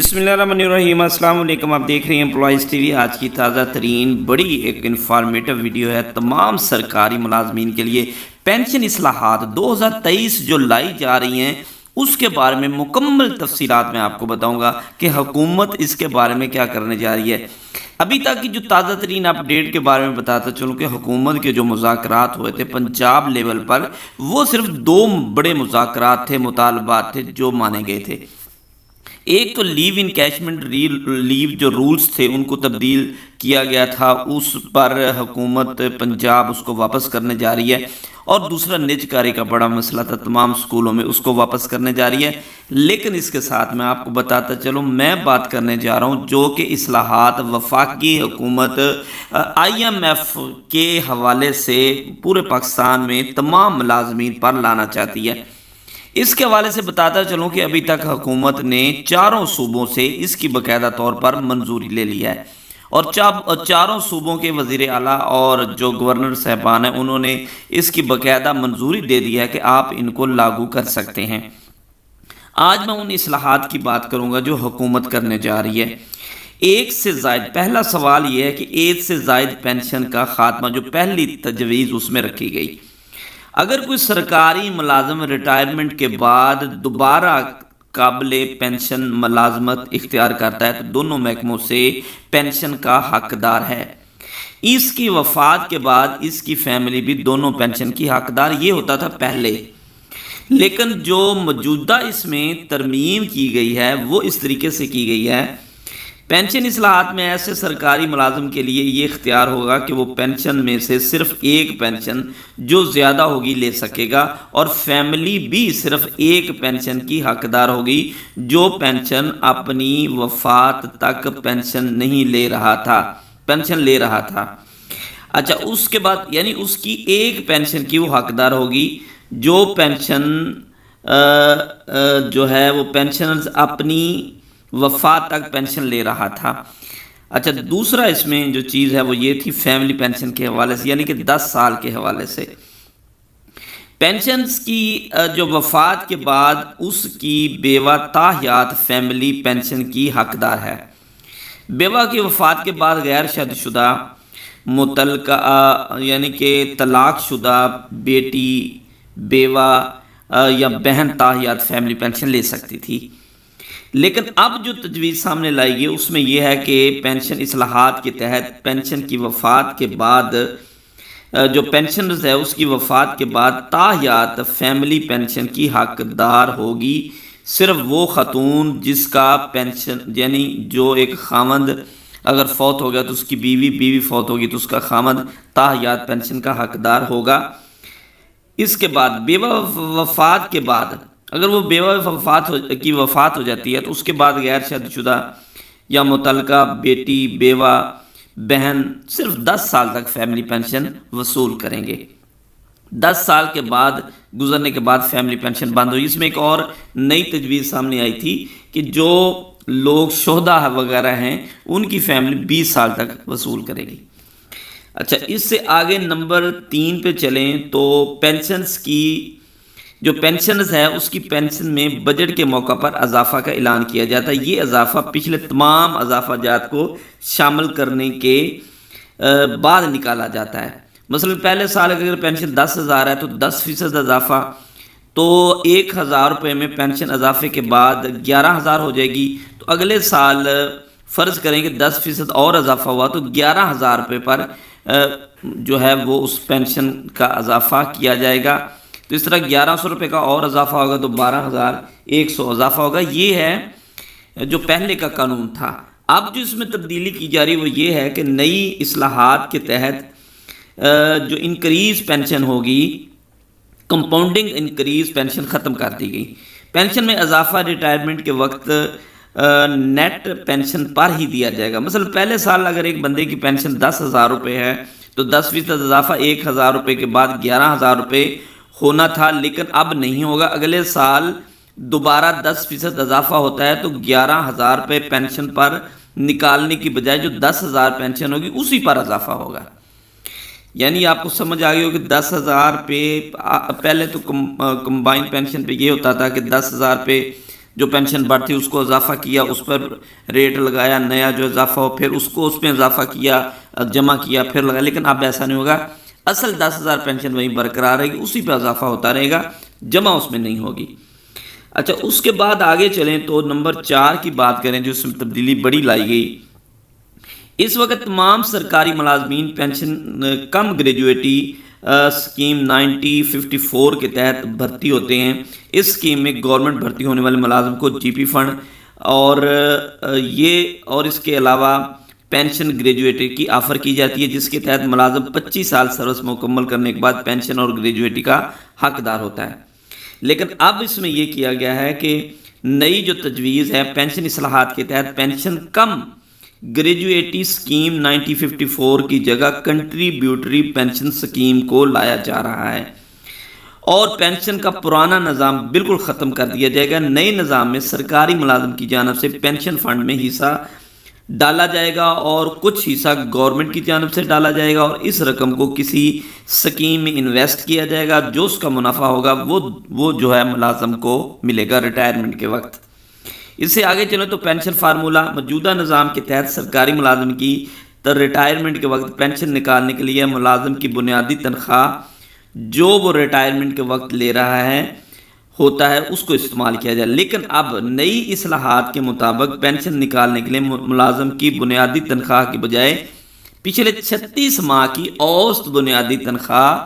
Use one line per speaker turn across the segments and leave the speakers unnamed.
بسم اللہ الرحمن الرحیم۔ السلام علیکم، آپ دیکھ رہے ہیں امپلائیز ٹی وی۔ آج کی تازہ ترین بڑی ایک انفارمیٹو ویڈیو ہے تمام سرکاری ملازمین کے لیے۔ پینشن اصلاحات 2023 جو لائی جا رہی ہیں اس کے بارے میں مکمل تفصیلات میں آپ کو بتاؤں گا کہ حکومت اس کے بارے میں کیا کرنے جا رہی ہے۔ ابھی تک کی جو تازہ ترین اپڈیٹ کے بارے میں بتاتا چلوں کہ حکومت کے جو مذاکرات ہوئے تھے پنجاب لیول پر، وہ صرف 2 بڑے مذاکرات تھے، مطالبات تھے جو مانے گئے تھے۔ ایک تو لیو انکیشمنٹ لیو جو رولز تھے ان کو تبدیل کیا گیا تھا، اس پر حکومت پنجاب اس کو واپس کرنے جا رہی ہے، اور دوسرا نج کاری کا بڑا مسئلہ تھا تمام سکولوں میں، اس کو واپس کرنے جا رہی ہے۔ لیکن اس کے ساتھ میں آپ کو بتاتا چلوں، میں بات کرنے جا رہا ہوں جو کہ اصلاحات وفاقی حکومت IMF کے حوالے سے پورے پاکستان میں تمام ملازمین پر لانا چاہتی ہے۔ اس کے حوالے سے بتاتا چلوں کہ ابھی تک حکومت نے 4 صوبوں سے اس کی باقاعدہ طور پر منظوری لے لی ہے، اور 4 صوبوں کے وزیر اعلیٰ اور جو گورنر صاحبان ہیں انہوں نے اس کی باقاعدہ منظوری دے دی ہے کہ آپ ان کو لاگو کر سکتے ہیں۔ آج میں ان اصلاحات کی بات کروں گا جو حکومت کرنے جا رہی ہے۔ ایک سے زائد، پہلا سوال یہ ہے کہ ایک سے زائد پینشن کا خاتمہ، جو پہلی تجویز اس میں رکھی گئی، اگر کوئی سرکاری ملازم ریٹائرمنٹ کے بعد دوبارہ قابل پینشن ملازمت اختیار کرتا ہے تو دونوں محکموں سے پینشن کا حقدار ہے۔ اس کی وفات کے بعد اس کی فیملی بھی دونوں پینشن کی حقدار، یہ ہوتا تھا پہلے۔ لیکن جو موجودہ اس میں ترمیم کی گئی ہے وہ اس طریقے سے کی گئی ہے، پینشن اصلاحات میں ایسے سرکاری ملازم کے لیے یہ اختیار ہوگا کہ وہ پینشن میں سے صرف ایک پینشن جو زیادہ ہوگی لے سکے گا، اور فیملی بھی صرف ایک پینشن کی حقدار ہوگی جو پینشن اپنی وفات تک پینشن لے رہا تھا۔ اچھا، اس کے بعد یعنی اس کی ایک پینشن کی وہ حقدار ہوگی جو پینشن جو ہے وہ پینشنرز اپنی وفات تک پینشن لے رہا تھا۔ اچھا، دوسرا اس میں جو چیز ہے وہ یہ تھی فیملی پینشن کے حوالے سے، یعنی کہ 10 سال کے حوالے سے پینشنز کی جو وفات کے بعد اس کی بیوہ تاحیات فیملی پینشن کی حقدار ہے۔ بیوہ کی وفات کے بعد غیر شادی شدہ، مطلقہ یعنی کہ طلاق شدہ بیٹی، بیوہ یا بہن تاحیات فیملی پینشن لے سکتی تھی۔ لیکن اب جو تجویز سامنے لائی گئی اس میں یہ ہے کہ پینشن اصلاحات کے تحت پینشن کی وفات کے بعد جو پینشنرز ہے اس کی وفات کے بعد تاحیات فیملی پینشن کی حقدار ہوگی صرف وہ خاتون جس کا پینشن، یعنی جو ایک خامند اگر فوت ہو گیا تو اس کی بیوی فوت ہوگی تو اس کا خامند تاحیات پینشن کا حقدار ہوگا۔ اس کے بعد بیوہ وفات کے بعد اگر وہ بیوہ کی وفات ہو جاتی ہے تو اس کے بعد غیر شادی شدہ یا متعلقہ بیٹی، بیوہ، بہن صرف 10 سال تک فیملی پینشن وصول کریں گے۔ 10 سال کے بعد گزرنے کے بعد فیملی پینشن بند ہوئی۔ اس میں ایک اور نئی تجویز سامنے آئی تھی کہ جو لوگ شہداء وغیرہ ہیں ان کی فیملی 20 سال تک وصول کرے گی۔ اچھا، اس سے آگے نمبر 3 پہ چلیں تو پینشنز کی جو پینشنز ہے اس کی پینشن میں بجٹ کے موقع پر اضافہ کا اعلان کیا جاتا ہے۔ یہ اضافہ پچھلے تمام اضافہ جات کو شامل کرنے کے بعد نکالا جاتا ہے۔ مثلا پہلے سال اگر پینشن 10,000 ہے تو 10% اضافہ، تو 1,000 روپے میں پینشن اضافے کے بعد 11,000 ہو جائے گی۔ تو اگلے سال فرض کریں کہ 10% اور اضافہ ہوا تو 11,000 روپے پر جو ہے وہ اس پینشن کا اضافہ کیا جائے گا۔ تو اس طرح 1,100 روپے کا اور اضافہ ہوگا تو 12,100 اضافہ ہوگا۔ یہ ہے جو پہلے کا قانون تھا۔ اب جو اس میں تبدیلی کی جا رہی وہ یہ ہے کہ نئی اصلاحات کے تحت جو انکریز پینشن ہوگی، کمپاؤنڈنگ انکریز پینشن ختم کر دی گئی۔ پینشن میں اضافہ ریٹائرمنٹ کے وقت نیٹ پینشن پر ہی دیا جائے گا۔ مثلا پہلے سال اگر ایک بندے کی پینشن 10,000 روپے ہے تو 10% اضافہ 1,000 روپے کے بعد 11,000 روپے ہونا تھا، لیکن اب نہیں ہوگا۔ اگلے سال دوبارہ 10% اضافہ ہوتا ہے تو 11,000 روپے پینشن پر نکالنے کی بجائے جو 10,000 پینشن ہوگی اسی پر اضافہ ہوگا۔ یعنی آپ کو سمجھ آ گئی ہو کہ 10,000 پہ پہلے تو کمبائن پینشن پہ یہ ہوتا تھا کہ 10,000 پہ جو پینشن بڑھتی اس کو اضافہ کیا، اس پر ریٹ لگایا، نیا جو اضافہ ہو پھر اس کو اس میں اضافہ کیا، جمع کیا پھر لگایا، لیکن اب ایسا نہیں ہوگا، اصل 10,000 پینشن وہیں برقرار رہے گی، اسی پہ اضافہ ہوتا رہے گا، جمع اس میں نہیں ہوگی۔ اچھا اس کے بعد آگے چلیں تو نمبر 4 کی بات کریں جو اس میں تبدیلی بڑی لائی گئی۔ اس وقت تمام سرکاری ملازمین پینشن کم گریجویٹی سکیم 9054 کے تحت بھرتی ہوتے ہیں۔ اس سکیم میں گورنمنٹ بھرتی ہونے والے ملازم کو جی پی فنڈ اور اس کے علاوہ پینشن گریجویٹی کی آفر کی جاتی ہے، جس کے تحت ملازم 25 سال سروس مکمل کرنے کے بعد پینشن اور گریجویٹی کا حقدار ہوتا ہے۔ لیکن اب اس میں یہ کیا گیا ہے کہ نئی جو تجویز ہے پینشن اصلاحات کے تحت پینشن کم گریجویٹی سکیم 9054 کی جگہ کنٹریبیوٹری پینشن سکیم کو لایا جا رہا ہے، اور پینشن کا پرانا نظام بالکل ختم کر دیا جائے گا۔ نئے نظام میں سرکاری ملازم کی جانب سے پینشن فنڈ میں حصہ ڈالا جائے گا اور کچھ حصہ گورنمنٹ کی جانب سے ڈالا جائے گا، اور اس رقم کو کسی سکیم میں انویسٹ کیا جائے گا، جو اس کا منافع ہوگا وہ جو ہے ملازم کو ملے گا ریٹائرمنٹ کے وقت۔ اس سے آگے چلیں تو پینشن فارمولہ موجودہ نظام کے تحت سرکاری ملازم کی ریٹائرمنٹ کے وقت پینشن نکالنے کے لیے ملازم کی بنیادی تنخواہ جو وہ ریٹائرمنٹ کے وقت لے رہا ہے ہوتا ہے اس کو استعمال کیا جائے، لیکن اب نئی اصلاحات کے مطابق پینشن نکالنے کے لیے ملازم کی بنیادی تنخواہ کی بجائے پچھلے 36 ماہ کی اوسط بنیادی تنخواہ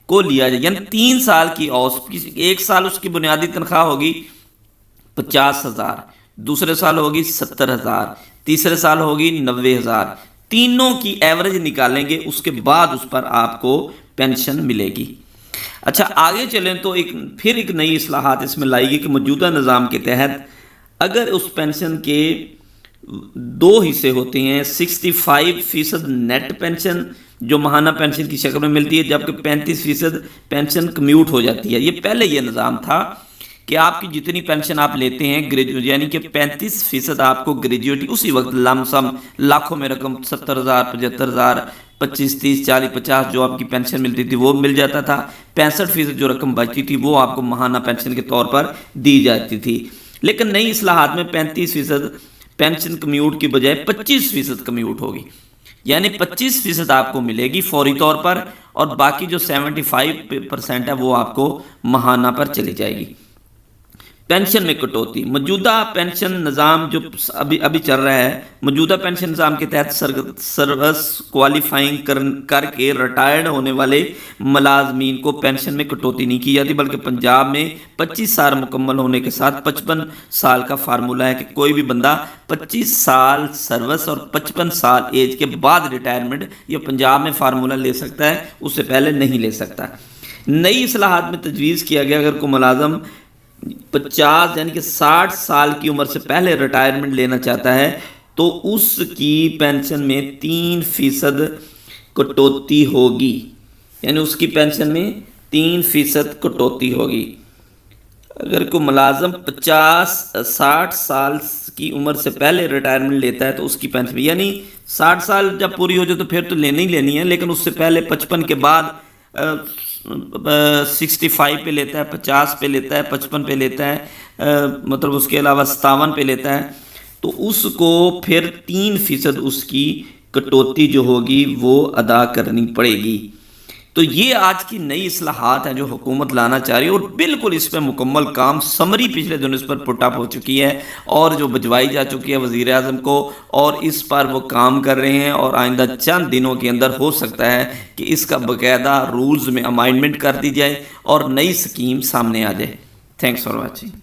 کو لیا جائے، یعنی 3 سال کی اوسط۔ ایک سال اس کی بنیادی تنخواہ ہوگی 50,000، دوسرے سال ہوگی 70,000، تیسرے سال ہوگی 90,000، تینوں کی ایوریج نکالیں گے، اس کے بعد اس پر آپ کو پینشن ملے گی۔ اچھا آگے چلیں تو پھر ایک نئی اصلاحات اس میں لائی گئی کہ موجودہ نظام کے تحت اگر اس پینشن کے 2 حصے ہوتے ہیں، 65% نیٹ پینشن جو ماہانہ پینشن کی شکل میں ملتی ہے، جبکہ 35% پینشن کمیوٹ ہو جاتی ہے۔ یہ پہلے یہ نظام تھا کہ آپ کی جتنی پینشن آپ لیتے ہیں یعنی کہ 35% آپ کو گریجویٹی اسی وقت لم سم لاکھوں میں رقم 70,000 75,000 25 30 40 50 جو آپ کی پینشن ملتی تھی وہ مل جاتا تھا، 65% جو رقم بچتی تھی وہ آپ کو ماہانہ پینشن کے طور پر دی جاتی تھی۔ لیکن نئی اصلاحات میں 35% پینشن کمیوٹ کی بجائے 25% کمیوٹ ہوگی، یعنی 25% آپ کو ملے گی فوری طور پر، اور باقی جو 75% ہے وہ آپ کو ماہانہ پر چلی جائے گی۔ پینشن میں کٹوتی، موجودہ پینشن نظام جو ابھی چل رہا ہے، موجودہ پینشن نظام کے تحت سروس کوالیفائنگ کر کے ریٹائرڈ ہونے والے ملازمین کو پینشن میں کٹوتی نہیں کی جاتی، بلکہ پنجاب میں 25 سال مکمل ہونے کے ساتھ 55 سال کا فارمولہ ہے کہ کوئی بھی بندہ 25 سال سروس اور 55 سال ایج کے بعد ریٹائرمنٹ یہ پنجاب میں فارمولہ لے سکتا ہے، اس سے پہلے نہیں لے سکتا۔ نئی اصلاحات میں تجویز کیا گیا اگر کوئی ملازم 50 یعنی کہ 60 سال کی عمر سے پہلے ریٹائرمنٹ لینا چاہتا ہے تو اس کی پینشن میں 3% کٹوتی ہوگی، یعنی اس کی پینشن میں 3% کٹوتی ہوگی۔ اگر کوئی ملازم 60 سال کی عمر سے پہلے ریٹائرمنٹ لیتا ہے تو اس کی پینشن یعنی 60 سال جب پوری ہو جائے تو پھر تو لینی ہی لینی ہے، لیکن اس سے پہلے 55 کے بعد 65 پہ لیتا ہے، 50 پہ لیتا ہے، 55 پہ لیتا ہے، مطلب اس کے علاوہ 57 پہ لیتا ہے، تو اس کو پھر 3% اس کی کٹوتی جو ہوگی وہ ادا کرنی پڑے گی۔ تو یہ آج کی نئی اصلاحات ہیں جو حکومت لانا چاہ رہی ہے، اور بالکل اس پہ مکمل کام سمری پچھلے دنوں اس پر پٹ اپ ہو چکی ہے اور جو بھجوائی جا چکی ہے وزیر اعظم کو، اور اس پر وہ کام کر رہے ہیں، اور آئندہ چند دنوں کے اندر ہو سکتا ہے کہ اس کا باقاعدہ رولز میں امائنڈمنٹ کر دی جائے اور نئی سکیم سامنے آ جائے۔ Thanks for watching.